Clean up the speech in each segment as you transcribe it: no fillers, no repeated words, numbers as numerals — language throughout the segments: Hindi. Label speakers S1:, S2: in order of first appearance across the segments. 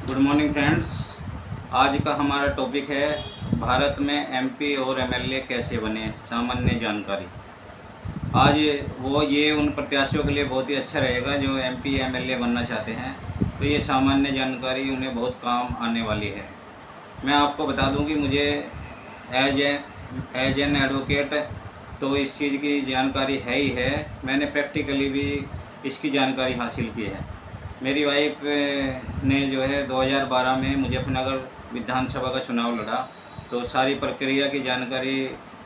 S1: Good morning friends. आज का हमारा टॉपिक है भारत में एमपी और एमएलए कैसे बने, सामान्य जानकारी। आज ये उन प्रत्याशियों के लिए बहुत ही अच्छा रहेगा जो एमपी एमएलए बनना चाहते हैं, तो ये सामान्य जानकारी उन्हें बहुत काम आने वाली है। मैं आपको बता दूं कि मुझे एज एन एडवोकेट तो इस चीज़ की जानकारी है ही है। मैंने प्रैक्टिकली भी इसकी जानकारी हासिल की है। मेरी वाइफ ने जो है 2012 में मुजफ्फरनगर विधानसभा का चुनाव लड़ा, तो सारी प्रक्रिया की जानकारी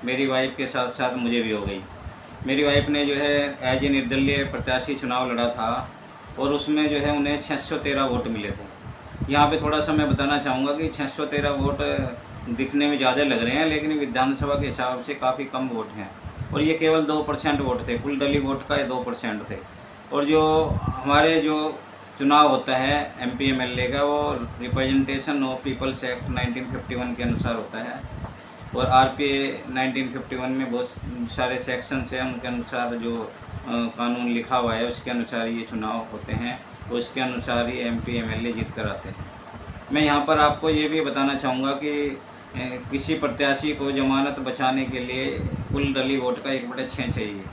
S1: मेरी वाइफ के साथ साथ मुझे भी हो गई। मेरी वाइफ ने जो है एज ए निर्दलीय प्रत्याशी चुनाव लड़ा था और उसमें जो है उन्हें 613 वोट मिले थे। यहाँ पे थोड़ा सा मैं बताना चाहूँगा कि 613 वोट दिखने में ज़्यादा लग रहे हैं, लेकिन विधानसभा के हिसाब से काफ़ी कम वोट हैं और ये केवल 2% वोट थे। कुल डली वोट का 2% थे। और जो हमारे जो चुनाव होता है एमपी एमएलए का, वो रिप्रेजेंटेशन ऑफ पीपल्स एक्ट 1951 के अनुसार होता है और आरपीए 1951 में बहुत सारे सेक्शंस हैं, उनके अनुसार जो कानून लिखा हुआ है उसके अनुसार ये चुनाव होते हैं, उसके अनुसार ही एमपी एमएलए जीत कर आते हैं। मैं यहाँ पर आपको ये भी बताना चाहूँगा कि किसी प्रत्याशी को जमानत बचाने के लिए कुल डली वोट का 1/6 चाहिए।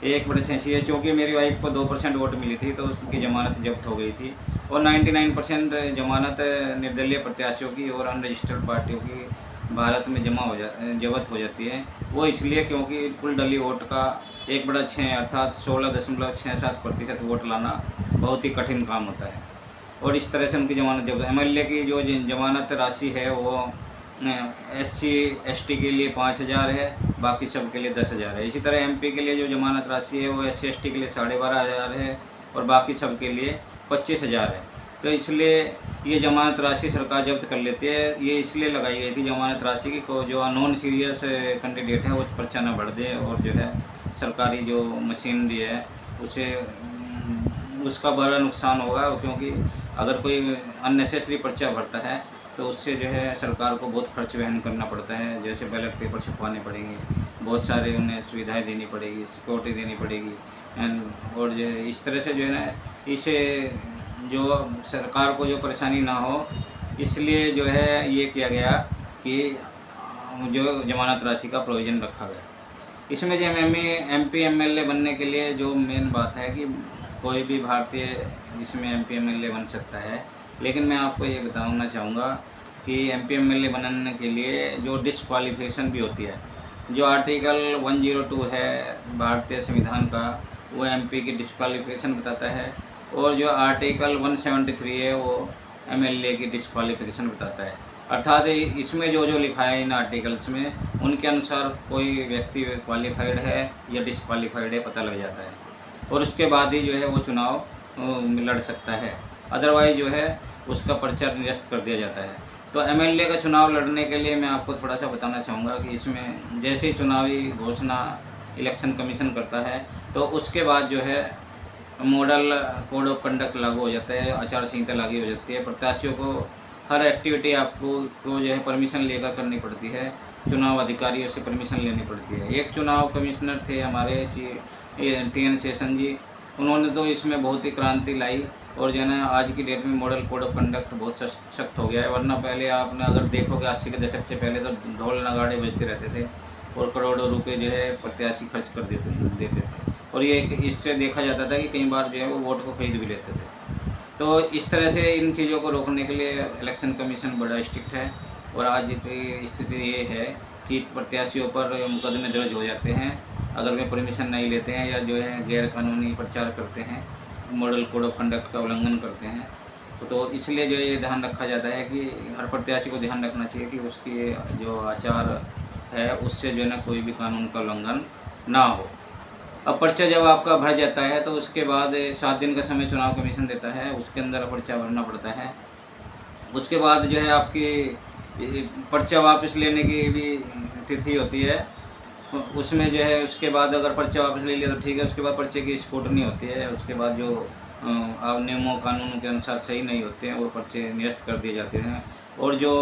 S1: 1/6 चाहिए, चूँकि मेरी वाइफ को 2% वोट मिली थी तो उसकी जमानत जब्त हो गई थी और 99% जमानत निर्दलीय प्रत्याशियों की और अनरजिस्टर्ड पार्टियों की भारत में जब्त हो जाती है। वो इसलिए क्योंकि कुल डली वोट का 1/6 अर्थात 16.67% वोट लाना बहुत ही कठिन काम होता है और इस तरह से उनकी जमानत जब्त। एमएलए की जो जमानत राशि है वो SC ST के लिए 5,000 है, बाकी सब के लिए 10,000 है। इसी तरह एमपी के लिए जो जमानत राशि है वो SC ST के लिए 12,500 है और बाकी सब के लिए 25,000 है। तो इसलिए ये जमानत राशि सरकार जब्त कर लेती है। ये इसलिए लगाई गई थी जमानत राशि की को जो नॉन सीरियस कैंडिडेट है वो पर्चा न भर दे और जो है सरकारी जो मशीनरी है उसे उसका बड़ा नुकसान होगा, क्योंकि अगर कोई अननेसेसरी पर्चा भरता है तो उससे जो है सरकार को बहुत खर्च वहन करना पड़ता है। जैसे बैलेट पेपर छपवाने पड़ेंगे, बहुत सारे उन्हें सुविधाएं देनी पड़ेगी, सिक्योरिटी देनी पड़ेगी और जो है इस तरह से जो है ना, इसे जो सरकार को जो परेशानी ना हो इसलिए जो है ये किया गया कि जो जमानत राशि का प्रोविज़न रखा गया। इसमें जो एमपी एमएलए बनने के लिए जो मेन बात है कि कोई भी भारतीय इसमें एमपी एमएलए बन सकता है, लेकिन मैं आपको ये बताना चाहूँगा कि एमपी एमएलए बनने के लिए जो डिस्क्वालिफिकेशन भी होती है, जो आर्टिकल 102 है भारतीय संविधान का, वो एमपी की डिस्क्वालिफिकेशन बताता है और जो आर्टिकल 173 है वो एमएलए की डिस्क्वालिफिकेशन बताता है। अर्थात इसमें जो जो लिखा है इन आर्टिकल्स में, उनके अनुसार कोई व्यक्ति क्वालिफाइड है या डिस्क्वालिफाइड है पता लग जाता है और उसके बाद ही जो है वो चुनाव लड़ सकता है। अदरवाइज जो है उसका पर्चा निरस्त कर दिया जाता है। तो एमएलए का चुनाव लड़ने के लिए मैं आपको थोड़ा सा बताना चाहूँगा कि इसमें जैसे ही चुनावी घोषणा इलेक्शन कमीशन करता है तो उसके बाद जो है मॉडल कोड ऑफ कंडक्ट लागू हो जाता है, आचार संहिता लागू हो जाती है। प्रत्याशियों को हर एक्टिविटी आपको जो है परमिशन लेकर करनी पड़ती है, चुनाव अधिकारियों से परमिशन लेनी पड़ती है। एक चुनाव कमिश्नर थे हमारे TN शेषन जी, उन्होंने तो इसमें बहुत ही क्रांति लाई और जो है ना आज की डेट में मॉडल कोड ऑफ कंडक्ट बहुत सख्त हो गया है। वरना पहले आपने अगर देखोगे 80 के दशक से पहले तो ढोल नगाड़े बजते रहते थे और करोड़ों रुपए जो है प्रत्याशी खर्च कर देते थे और ये इससे देखा जाता था कि कई बार जो है वो वोट को खरीद भी लेते थे। तो इस तरह से इन चीज़ों को रोकने के लिए इलेक्शन कमीशन बड़ा स्ट्रिक्ट है और आज की स्थिति ये है कि प्रत्याशियों पर मुकदमे दर्ज हो जाते हैं अगर वे परमिशन नहीं लेते हैं या जो है गैर कानूनी प्रचार करते हैं, मॉडल कोड ऑफ कंडक्ट का उल्लंघन करते हैं। तो इसलिए जो ये ध्यान रखा जाता है कि हर प्रत्याशी को ध्यान रखना चाहिए कि उसकी जो आचार है उससे जो है ना कोई भी कानून का उल्लंघन ना हो। अब पर्चा जब आपका भर जाता है तो उसके बाद 7 दिन का समय चुनाव कमीशन देता है, उसके अंदर पर्चा भरना पड़ता है। उसके बाद जो है आपकी पर्चा वापस लेने की भी तिथि होती है, उसमें जो है उसके बाद अगर पर्चा वापस ले लिया तो ठीक है, उसके बाद पर्चे की स्क्रूटनी होती है। उसके बाद जो नियमों कानूनों के अनुसार सही नहीं होते हैं वो पर्चे निरस्त कर दिए जाते हैं और जो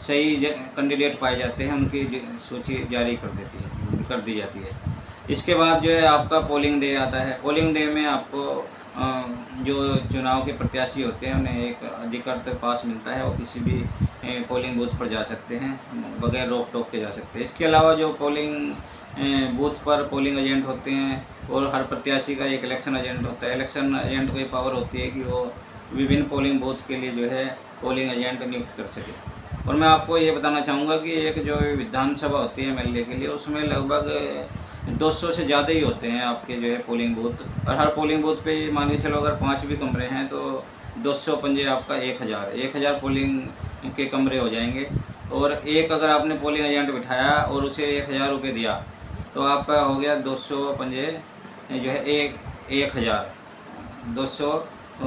S1: सही कैंडिडेट पाए जाते हैं उनकी सूची जारी कर दी जाती है। इसके बाद जो है आपका पोलिंग डे आता है। पोलिंग डे में आपको जो चुनाव के प्रत्याशी होते हैं उन्हें एक अधिकृत पास मिलता है और किसी भी पोलिंग बूथ पर जा सकते हैं, बगैर रोक टोक के जा सकते हैं। इसके अलावा जो पोलिंग बूथ पर पोलिंग एजेंट होते हैं और हर प्रत्याशी का एक इलेक्शन एजेंट होता है। इलेक्शन एजेंट को ये पावर होती है कि वो विभिन्न पोलिंग बूथ के लिए जो है पोलिंग एजेंट नियुक्त कर सके। और मैं आपको ये बताना चाहूँगा कि एक जो विधानसभा होती है एमएलए के लिए, उसमें लगभग 200 से ज़्यादा ही होते हैं आपके जो है पोलिंग बूथ। और हर पोलिंग बूथ पे मान के चलो अगर 5 भी कमरे हैं तो 200 पंजे आपका 1000 पोलिंग के कमरे हो जाएंगे। और एक अगर आपने पोलिंग एजेंट बिठाया और उसे 1000 रुपये दिया तो आपका हो गया 200 पंजे जो है 1000 200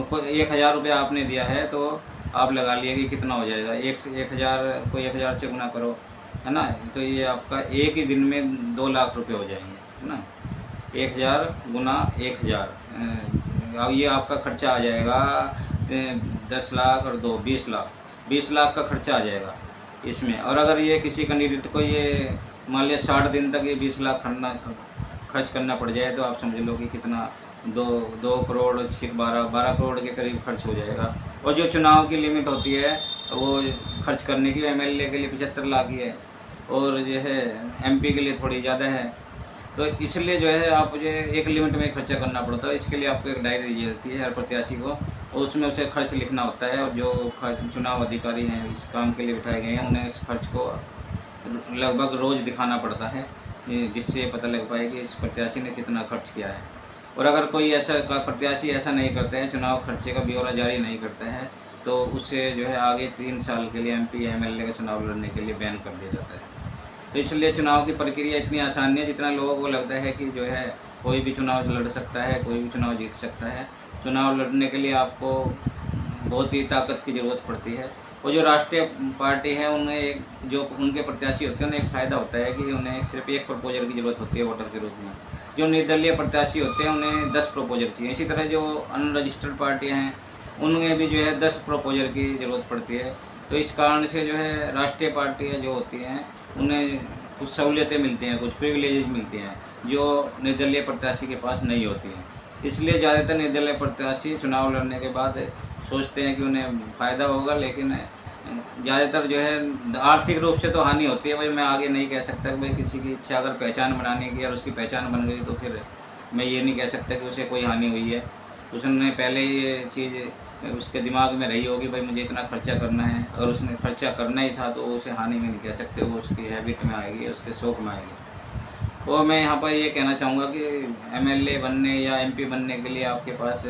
S1: को 1000 रुपये आपने दिया है तो आप लगा लिए कि कितना हो जाएगा, 1000 को 1000 से गुना करो, है ना। तो ये आपका एक ही दिन में 2 लाख रुपए हो जाएंगे, है ना। 1000 गुना 1000 अब ये आपका खर्चा आ जाएगा 10 लाख और 2 20 लाख का खर्चा आ जाएगा इसमें। और अगर ये किसी कैंडिडेट को ये मान लिया 60 दिन तक ये 20 लाख खर्च करना पड़ जाए तो आप समझ लो कि कितना 2 करोड़ 12 करोड़ के करीब खर्च हो जाएगा। और जो चुनाव की लिमिट होती है वो खर्च करने की एमएलए के लिए 75 लाख ही है और जो है एमपी के लिए थोड़ी ज़्यादा है। तो इसलिए जो है आप जो एक लिमिट में खर्चा करना पड़ता है। इसके लिए आपको एक डायरी दी जाती है हर प्रत्याशी को और उसमें उसे खर्च लिखना होता है। और जो चुनाव अधिकारी हैं इस काम के लिए बिठाए गए हैं उन्हें इस खर्च को लगभग रोज़ दिखाना पड़ता है, जिससे पता लग पाए कि इस प्रत्याशी ने कितना खर्च किया है। और अगर कोई ऐसा प्रत्याशी ऐसा नहीं करते हैं, चुनाव खर्चे का ब्यौरा जारी नहीं करते हैं, तो उससे जो है आगे 3 साल के लिए एमपी या एमएलए का चुनाव लड़ने के लिए बैन कर दिया जाता है। तो इसलिए चुनाव की प्रक्रिया इतनी आसान नहीं है जितना लोगों को लगता है कि जो है कोई भी चुनाव लड़ सकता है, कोई भी चुनाव जीत सकता है। चुनाव लड़ने के लिए आपको बहुत ही ताकत की ज़रूरत पड़ती है। और जो राष्ट्रीय पार्टी है उन्हें जो उनके प्रत्याशी होते हैं उन्हें एक फ़ायदा होता है कि उन्हें सिर्फ एक प्रपोजर की ज़रूरत होती है वोटर के रूप में। जो निर्दलीय प्रत्याशी होते हैं उन्हें 10 प्रपोजर चाहिए। इसी तरह जो अनरजिस्टर्ड पार्टियां हैं उनमें भी जो है 10 प्रपोजर की ज़रूरत पड़ती है। तो इस कारण से जो है राष्ट्रीय पार्टियां जो होती हैं उन्हें कुछ सहूलियतें मिलती हैं, कुछ प्रिविलेजेस मिलती हैं जो निर्दलीय प्रत्याशी के पास नहीं होती हैं। इसलिए ज़्यादातर निर्दलीय प्रत्याशी चुनाव लड़ने के बाद सोचते हैं कि उन्हें फ़ायदा होगा, लेकिन ज़्यादातर जो है आर्थिक रूप से तो हानि होती है। भाई मैं आगे नहीं कह सकता कि भाई किसी की इच्छा अगर पहचान बनाने की और उसकी पहचान बन गई तो फिर मैं ये नहीं कह सकता कि उसे कोई हानि हुई है। उसने पहले ये चीज़ उसके दिमाग में रही होगी भाई मुझे इतना खर्चा करना है और उसने खर्चा करना ही था तो उसे हानि में नहीं कह सकते, वो उसकी हैबिट में आएगी, उसके शौक़ में आएगी। तो मैं यहाँ पर ये कहना चाहूँगा कि एमएलए बनने या एमपी बनने के लिए आपके पास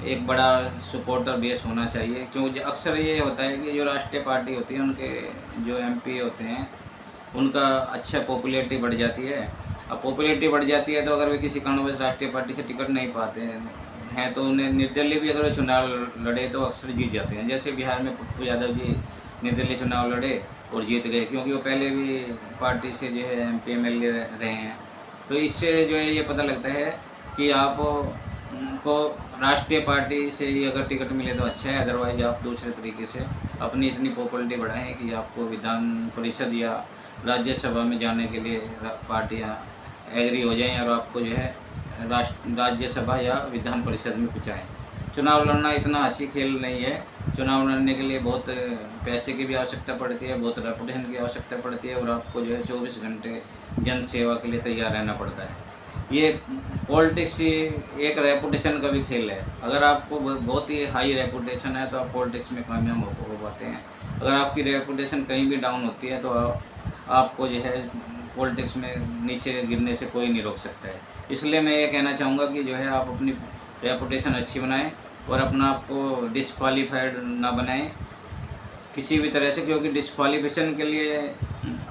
S1: एक बड़ा सपोर्टर बेस होना चाहिए। क्योंकि अक्सर ये होता है कि जो राष्ट्रीय पार्टी होती है उनके जो एमपी होते हैं उनका अच्छा पॉपुलैरिटी बढ़ जाती है। अब पॉपुलैरिटी बढ़ जाती है तो अगर वे किसी कारणवश राष्ट्रीय पार्टी से टिकट नहीं पाते हैं तो उन्हें निर्दलीय भी अगर चुनाव लड़े तो अक्सर जीत जाते हैं। जैसे बिहार में पप्पू यादव जी निर्दलीय चुनाव लड़े और जीत गए क्योंकि वो पहले भी पार्टी से जो है एमपी एमएलए रहे हैं। तो इससे जो है ये पता लगता है कि आप को राष्ट्रीय पार्टी से ही अगर टिकट मिले तो अच्छा है, अदरवाइज आप दूसरे तरीके से अपनी इतनी पॉपुलरिटी बढ़ाएं कि आपको विधान परिषद या राज्यसभा में जाने के लिए पार्टियां एग्री हो जाएं और आपको जो है राज्यसभा या विधान परिषद में पहुँचाएँ। चुनाव लड़ना इतना हंसी खेल नहीं है। चुनाव लड़ने के लिए बहुत पैसे की भी आवश्यकता पड़ती है, बहुत रेपुटेशन की आवश्यकता पड़ती है और आपको जो है 24 घंटे जन सेवा के लिए तैयार रहना पड़ता है। ये पॉलिटिक्स एक रेपुटेशन का भी खेल है। अगर आपको बहुत ही हाई रेपुटेशन है तो आप पॉलिटिक्स में कामयाब हो पाते हैं। अगर आपकी रेपुटेशन कहीं भी डाउन होती है तो आपको जो है पॉलिटिक्स में नीचे गिरने से कोई नहीं रोक सकता है। इसलिए मैं ये कहना चाहूँगा कि जो है आप अपनी रेपुटेशन अच्छी बनाएं और अपना आपको डिस्क्वालीफाइड ना बनाएं किसी भी तरह से, क्योंकि डिस्क्वालिफिकेशन के लिए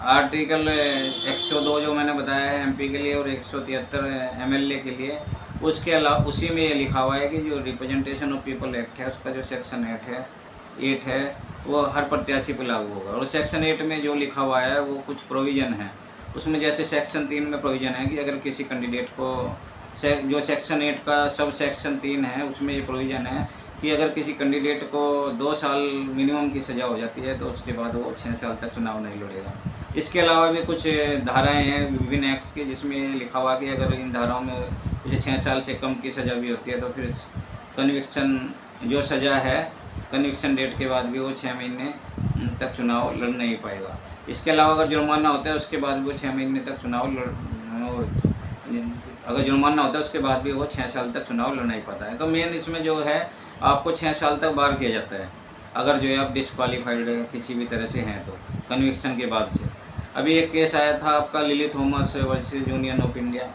S1: आर्टिकल 102 जो मैंने बताया है एमपी के लिए और 173 एमएलए के लिए, उसके अलावा उसी में ये लिखा हुआ है कि जो रिप्रेजेंटेशन ऑफ पीपल एक्ट है उसका जो सेक्शन 8 है वो हर प्रत्याशी पर लागू होगा। और सेक्शन 8 में जो लिखा हुआ है वो कुछ प्रोविज़न है उसमें, जैसे सेक्शन 3 में प्रोविज़न है कि अगर किसी कैंडिडेट को जो सेक्शन 8 का सब सेक्शन 3 है उसमें ये प्रोविज़न है कि अगर किसी कैंडिडेट को 2 साल मिनिमम की सज़ा हो जाती है तो उसके बाद वो 6 साल तक चुनाव नहीं लड़ेगा। इसके अलावा भी कुछ धाराएं हैं विभिन्न एक्ट्स की जिसमें लिखा हुआ कि अगर इन धाराओं में मुझे 6 साल से कम की सज़ा भी होती है तो फिर कन्विक्शन जो सज़ा है, कन्विक्शन डेट के बाद भी वो 6 महीने तक चुनाव लड़ नहीं पाएगा। इसके अलावा अगर जुर्माना होता है उसके बाद भी वो 6 महीने तक चुनाव अगर जुर्माना होता है उसके बाद भी वो 6 साल तक चुनाव लड़ नहीं पाता है। तो मेन इसमें जो है आपको 6 साल तक बार किया जाता है, अगर जो है आप डिस्क्वालीफाइड किसी भी तरह से हैं तो कन्विक्शन के बाद से। अभी एक केस आया था आपका lily Thomas versus union of India.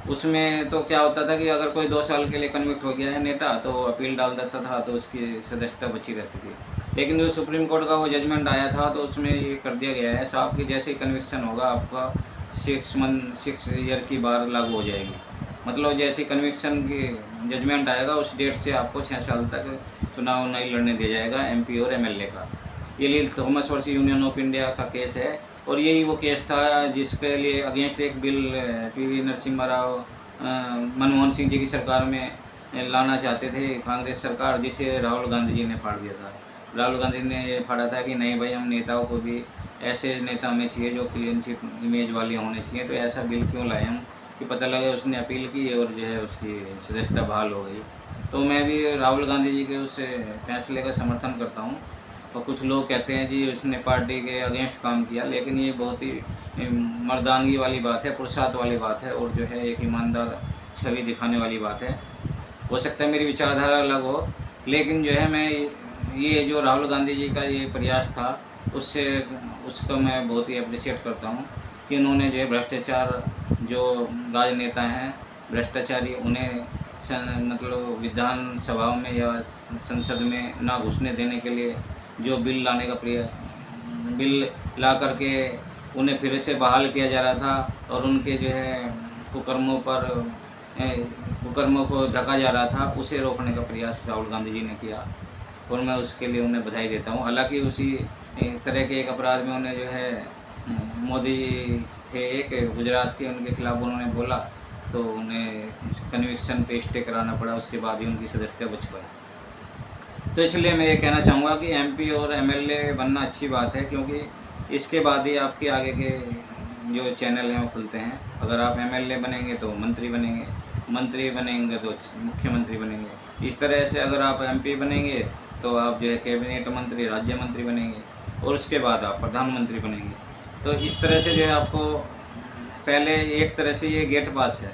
S1: उसमें तो क्या होता था कि अगर कोई 2 साल के लिए कन्विक्ट हो गया है नेता तो अपील डाल देता था तो उसकी सदस्यता बची रहती थी। लेकिन जो सुप्रीम कोर्ट का वो जजमेंट आया था तो उसमें ये कर दिया गया है साहब कि जैसे ही कन्विक्शन होगा आपका 6 ईयर की बार लागू हो जाएगी। मतलब जैसे कन्विक्शन की जजमेंट आएगा उस डेट से आपको 6 साल तक चुनाव नहीं लड़ने दिया जाएगा एमपी और एमएलए का। ये lily Thomas versus union of India का केस है और यही वो केस था जिसके लिए अगेंस्ट एक बिल पीवी नरसिम्हा राव मनमोहन सिंह जी की सरकार में लाना चाहते थे कांग्रेस सरकार, जिसे राहुल गांधी जी ने फाड़ दिया था। राहुल गांधी ने ये फाड़ा था कि नहीं भाई, हम नेताओं को भी ऐसे नेता हमें चाहिए जो क्लीन चिट इमेज वाले होने चाहिए। तो ऐसा बिल क्यों लाए हम कि पता लगे उसने अपील की और जो है उसकी सदस्यता बहाल हो गई। तो मैं भी राहुल गांधी जी के उस फैसले का समर्थन करता हूँ। और कुछ लोग कहते हैं जी उसने पार्टी के अगेंस्ट काम किया, लेकिन ये बहुत ही मर्दानगी वाली बात है, पुरुषार्थ वाली बात है और जो है एक ईमानदार छवि दिखाने वाली बात है। हो सकता है मेरी विचारधारा अलग हो, लेकिन जो है मैं ये जो राहुल गांधी जी का ये प्रयास था उसको मैं बहुत ही अप्रिशिएट करता हूँ कि उन्होंने जो है भ्रष्टाचार, जो राजनेता हैं भ्रष्टाचारी, उन्हें मतलब विधानसभा में या संसद में ना घुसने देने के लिए जो बिल लाने का बिल ला करके उन्हें फिर से बहाल किया जा रहा था और उनके जो है कुकर्मों को ढका जा रहा था, उसे रोकने का प्रयास राहुल गांधी जी ने किया और मैं उसके लिए उन्हें बधाई देता हूँ। हालांकि उसी तरह के एक अपराध में उन्हें जो है मोदी थे एक गुजरात के, उनके खिलाफ उन्होंने बोला तो उन्हें कन्विक्शन पे स्टे कराना पड़ा, उसके बाद ही उनकी सदस्यता बच पाई। तो इसलिए मैं ये कहना चाहूँगा कि एमपी और एमएलए बनना अच्छी बात है, क्योंकि इसके बाद ही आपके आगे के जो चैनल हैं वो खुलते हैं। अगर आप एमएलए बनेंगे तो मंत्री बनेंगे, मंत्री बनेंगे तो मुख्यमंत्री बनेंगे। इस तरह से अगर आप एमपी बनेंगे तो आप जो है कैबिनेट मंत्री, राज्य मंत्री बनेंगे और उसके बाद आप प्रधानमंत्री बनेंगे। तो इस तरह से जो है आपको पहले एक तरह से ये गेट पास है।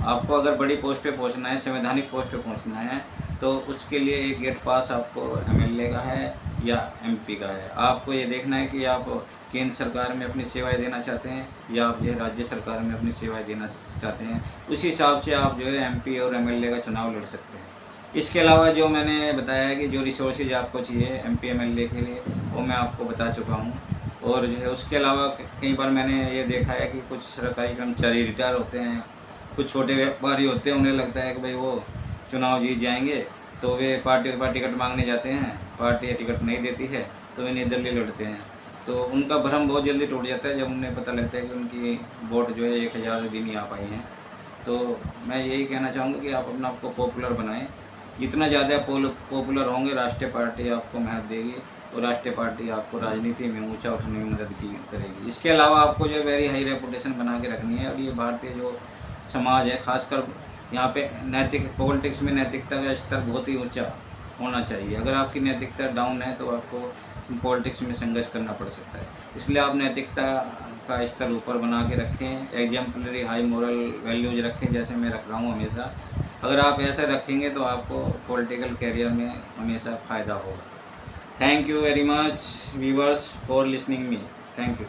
S1: आपको अगर बड़ी पोस्ट पे पहुंचना है, संवैधानिक पोस्ट पे पहुंचना है, तो उसके लिए एक गेट पास आपको एमएलए का है या एमपी का है। आपको ये देखना है कि आप केंद्र सरकार में अपनी सेवाएं देना चाहते हैं या आप जो है राज्य सरकार में अपनी सेवाएं देना चाहते हैं। उसी हिसाब से आप जो है एमपी और एमएलए का चुनाव लड़ सकते हैं। इसके अलावा जो मैंने बताया है कि जो रिसोर्सेज आपको चाहिए एमपी एमएलए के लिए, वो मैं आपको बता चुका हूँ। और जो है उसके अलावा कई बार मैंने ये देखा है कि कुछ सरकारी कर्मचारी रिटायर होते हैं, कुछ छोटे व्यापारी होते हैं, उन्हें लगता है कि भाई वो चुनाव जीत जाएंगे तो वे पार्टी के पास टिकट मांगने जाते हैं, पार्टी टिकट नहीं देती है तो वे निर्दलीय लड़ते हैं। तो उनका भ्रम बहुत जल्दी टूट जाता है जब उन्हें पता लगता है कि उनकी वोट जो है 1000 भी नहीं आ पाई हैं। तो मैं यही कहना चाहूँगा कि आप अपना आपको पॉपुलर बनाएं। जितना ज़्यादा पॉपुलर होंगे राष्ट्रीय पार्टी आपको महत्व देगी और राष्ट्रीय पार्टी आपको राजनीति में ऊंचा उठने में मदद करेगी। इसके अलावा आपको जो वेरी हाई रेपुटेशन बना के रखनी है। और ये भारतीय जो समाज है, खासकर यहाँ पे पॉलिटिक्स में नैतिकता का स्तर बहुत ही ऊंचा होना चाहिए। अगर आपकी नैतिकता डाउन है तो आपको पॉलिटिक्स में संघर्ष करना पड़ सकता है। इसलिए आप नैतिकता का स्तर ऊपर बना के रखें, एग्जाम्पलरी हाई मोरल वैल्यूज रखें, जैसे मैं रख रहा हूँ हमेशा। अगर आप ऐसा रखेंगे तो आपको पॉलिटिकल कैरियर में हमेशा फ़ायदा होगा। Thank you very much viewers for listening me. Thank you.